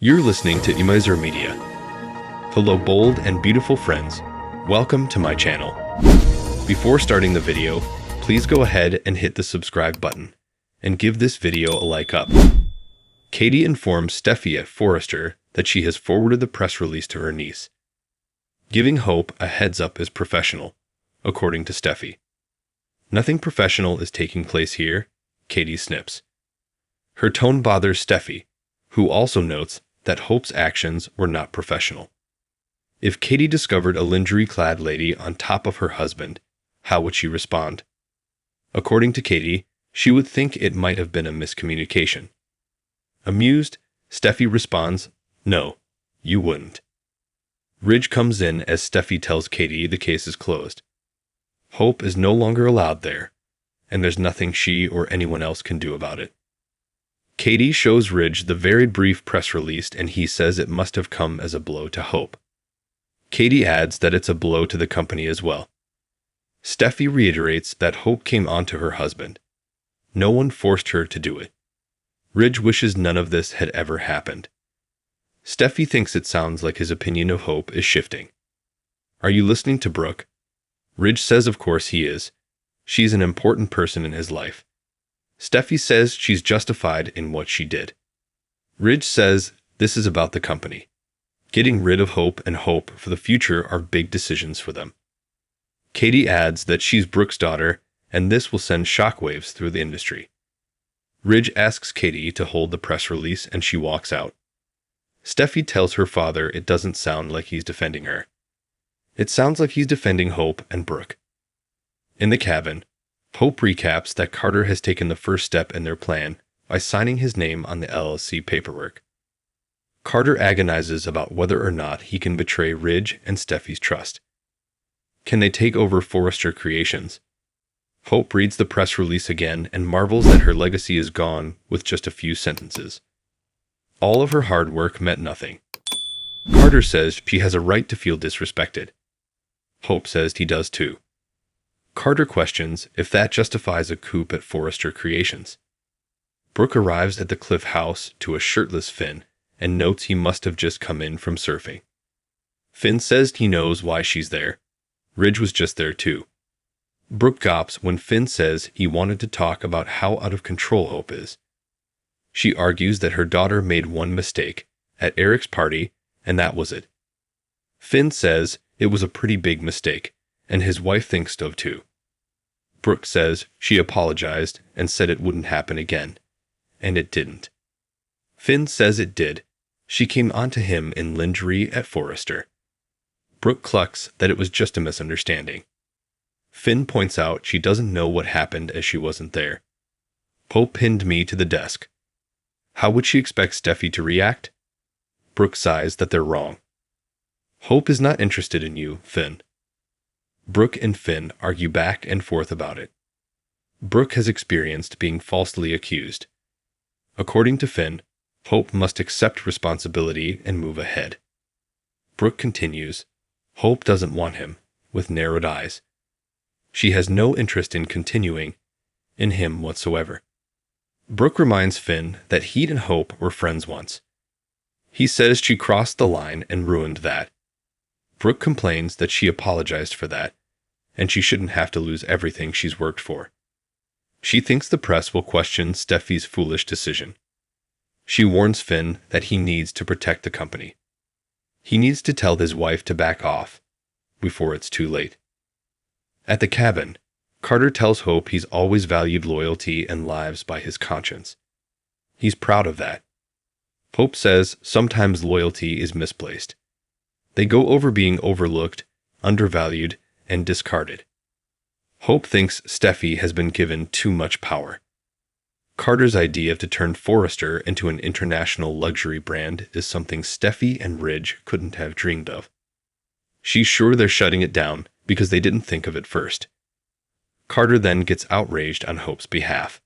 You're listening to Imizer Media. Hello bold and beautiful friends, welcome to my channel. Before starting the video, please go ahead and hit the subscribe button, and give this video a like up. Katie informs Steffy at Forrester that she has forwarded the press release to her niece. Giving Hope a heads up is professional, according to Steffy. Nothing professional is taking place here, Katie snips. Her tone bothers Steffy, who also notes that Hope's actions were not professional. If Katie discovered a lingerie-clad lady on top of her husband, how would she respond? According to Katie, she would think it might have been a miscommunication. Amused, Steffy responds, "No, you wouldn't." Ridge comes in as Steffy tells Katie the case is closed. Hope is no longer allowed there, and there's nothing she or anyone else can do about it. Katie shows Ridge the very brief press release, and he says it must have come as a blow to Hope. Katie adds that it's a blow to the company as well. Steffy reiterates that Hope came onto her husband. No one forced her to do it. Ridge wishes none of this had ever happened. Steffy thinks it sounds like his opinion of Hope is shifting. Are you listening to Brooke? Ridge says of course he is. She's an important person in his life. Steffy says she's justified in what she did. Ridge says this is about the company. Getting rid of Hope and hope for the future are big decisions for them. Katie adds that she's Brooke's daughter, and this will send shockwaves through the industry. Ridge asks Katie to hold the press release, and she walks out. Steffy tells her father it doesn't sound like he's defending her. It sounds like he's defending Hope and Brooke. In the cabin, Hope recaps that Carter has taken the first step in their plan by signing his name on the LLC paperwork. Carter agonizes about whether or not he can betray Ridge and Steffy's trust. Can they take over Forrester Creations? Hope reads the press release again and marvels that her legacy is gone with just a few sentences. All of her hard work meant nothing. Carter says she has a right to feel disrespected. Hope says he does too. Carter questions if that justifies a coup at Forrester Creations. Brooke arrives at the Cliff house to a shirtless Finn and notes he must have just come in from surfing. Finn says he knows why she's there. Ridge was just there too. Brooke gops when Finn says he wanted to talk about how out of control Hope is. She argues that her daughter made one mistake at Eric's party, and that was it. Finn says it was a pretty big mistake, and his wife thinks so too. Brooke says she apologized and said it wouldn't happen again, and it didn't. Finn says it did. She came onto him in lingerie at Forrester. Brooke clucks that it was just a misunderstanding. Finn points out she doesn't know what happened as she wasn't there. Hope pinned me to the desk. How would she expect Steffy to react? Brooke sighs that they're wrong. Hope is not interested in you, Finn. Brooke and Finn argue back and forth about it. Brooke has experienced being falsely accused. According to Finn, Hope must accept responsibility and move ahead. Brooke continues, Hope doesn't want him, with narrowed eyes. She has no interest in continuing in him whatsoever. Brooke reminds Finn that he and Hope were friends once. He says she crossed the line and ruined that. Brooke complains that she apologized for that, and she shouldn't have to lose everything she's worked for. She thinks the press will question Steffy's foolish decision. She warns Finn that he needs to protect the company. He needs to tell his wife to back off before it's too late. At the cabin, Carter tells Hope he's always valued loyalty and lives by his conscience. He's proud of that. Hope says sometimes loyalty is misplaced. They go over being overlooked, undervalued, and discarded. Hope thinks Steffy has been given too much power. Carter's idea to turn Forrester into an international luxury brand is something Steffy and Ridge couldn't have dreamed of. She's sure they're shutting it down because they didn't think of it first. Carter then gets outraged on Hope's behalf.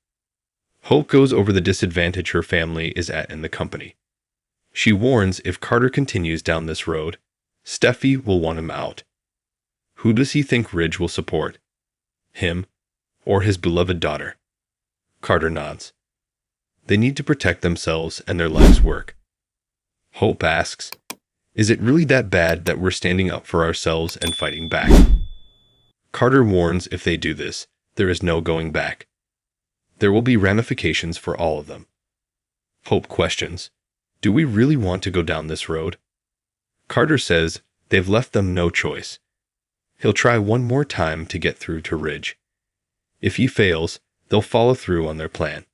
Hope goes over the disadvantage her family is at in the company. She warns if Carter continues down this road, Steffy will want him out. Who does he think Ridge will support? Him or his beloved daughter? Carter nods. They need to protect themselves and their life's work. Hope asks, "Is it really that bad that we're standing up for ourselves and fighting back?" Carter warns if they do this, there is no going back. There will be ramifications for all of them. Hope questions, "Do we really want to go down this road?" Carter says they've left them no choice. He'll try one more time to get through to Ridge. If he fails, they'll follow through on their plan.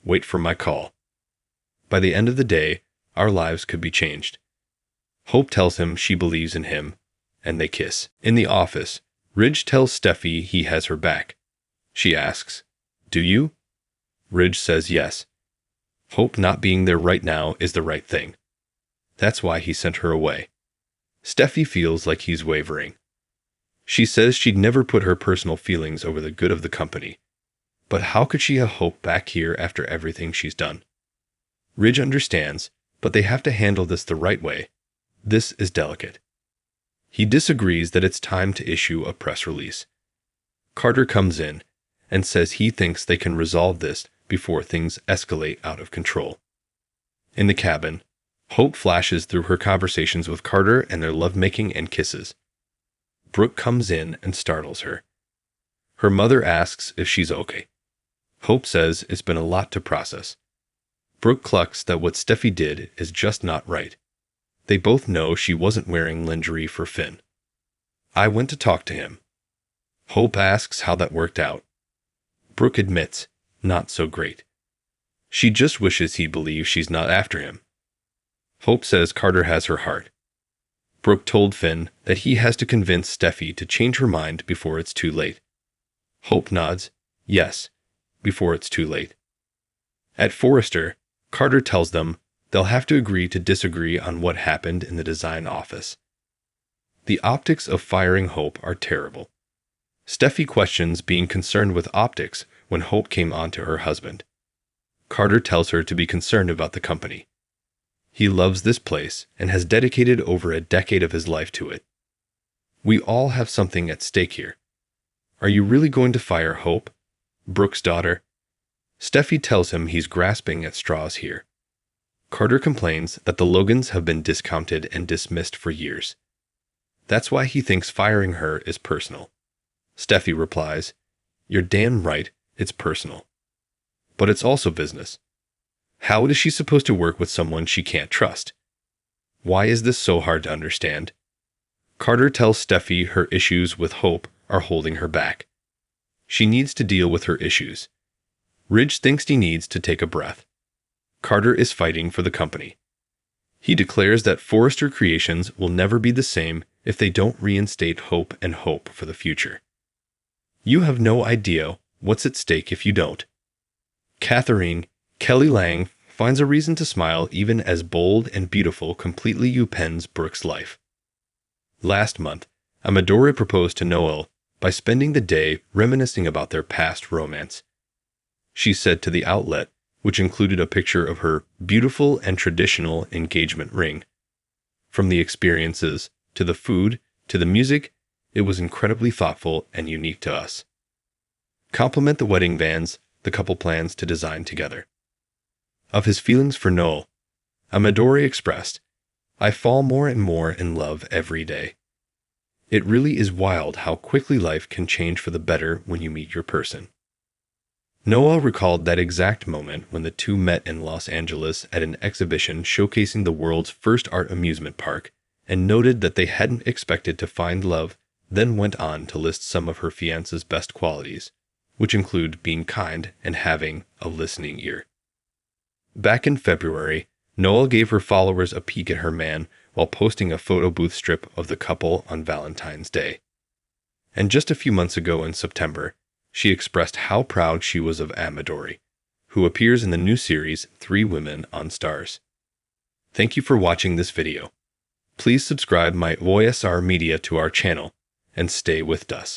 Wait for my call. By the end of the day, our lives could be changed. Hope tells him she believes in him, and they kiss. In the office, Ridge tells Steffy he has her back. She asks, "Do you?" Ridge says yes. Hope not being there right now is the right thing. That's why he sent her away. Steffy feels like he's wavering. She says she'd never put her personal feelings over the good of the company. But how could she have Hope back here after everything she's done? Ridge understands, but they have to handle this the right way. This is delicate. He disagrees that it's time to issue a press release. Carter comes in and says he thinks they can resolve this before things escalate out of control. In the cabin, Hope flashes through her conversations with Carter and their lovemaking and kisses. Brooke comes in and startles her. Her mother asks if she's okay. Hope says it's been a lot to process. Brooke clucks that what Steffy did is just not right. They both know she wasn't wearing lingerie for Finn. "I went to talk to him." Hope asks how that worked out. Brooke admits, not so great. She just wishes he believes she's not after him. Hope says Carter has her heart. Brooke told Finn that he has to convince Steffy to change her mind before it's too late. Hope nods, yes, before it's too late. At Forrester, Carter tells them they'll have to agree to disagree on what happened in the design office. The optics of firing Hope are terrible. Steffy questions being concerned with optics when Hope came on to her husband. Carter tells her to be concerned about the company. He loves this place and has dedicated over a decade of his life to it. "We all have something at stake here. Are you really going to fire Hope, Brooke's daughter?" Steffy tells him he's grasping at straws here. Carter complains that the Logans have been discounted and dismissed for years. That's why he thinks firing her is personal. Steffy replies, "You're damn right, it's personal. But it's also business. How is she supposed to work with someone she can't trust? Why is this so hard to understand?" Carter tells Steffy her issues with Hope are holding her back. She needs to deal with her issues. Ridge thinks he needs to take a breath. Carter is fighting for the company. He declares that Forrester Creations will never be the same if they don't reinstate hope and hope for the future. "You have no idea what's at stake if you don't." Catherine Kelly Lang finds a reason to smile even as bold and beautiful completely upends Brooke's life. Last month, Amadore proposed to Noel by spending the day reminiscing about their past romance. She said to the outlet, which included a picture of her beautiful and traditional engagement ring. From the experiences, to the food, to the music, it was incredibly thoughtful and unique to us. Compliment the wedding bands the couple plans to design together. Of his feelings for Noel, Amadore expressed, "I fall more and more in love every day. It really is wild how quickly life can change for the better when you meet your person." Noel recalled that exact moment when the two met in Los Angeles at an exhibition showcasing the world's first art amusement park, and noted that they hadn't expected to find love, then went on to list some of her fiancé's best qualities, which include being kind and having a listening ear. Back in February, Noel gave her followers a peek at her man while posting a photo booth strip of the couple on Valentine's Day. And just a few months ago in September, she expressed how proud she was of Amadore, who appears in the new series 3 Women on Stars. Thank you for watching this video. Please subscribe my OSR Media to our channel and stay with us.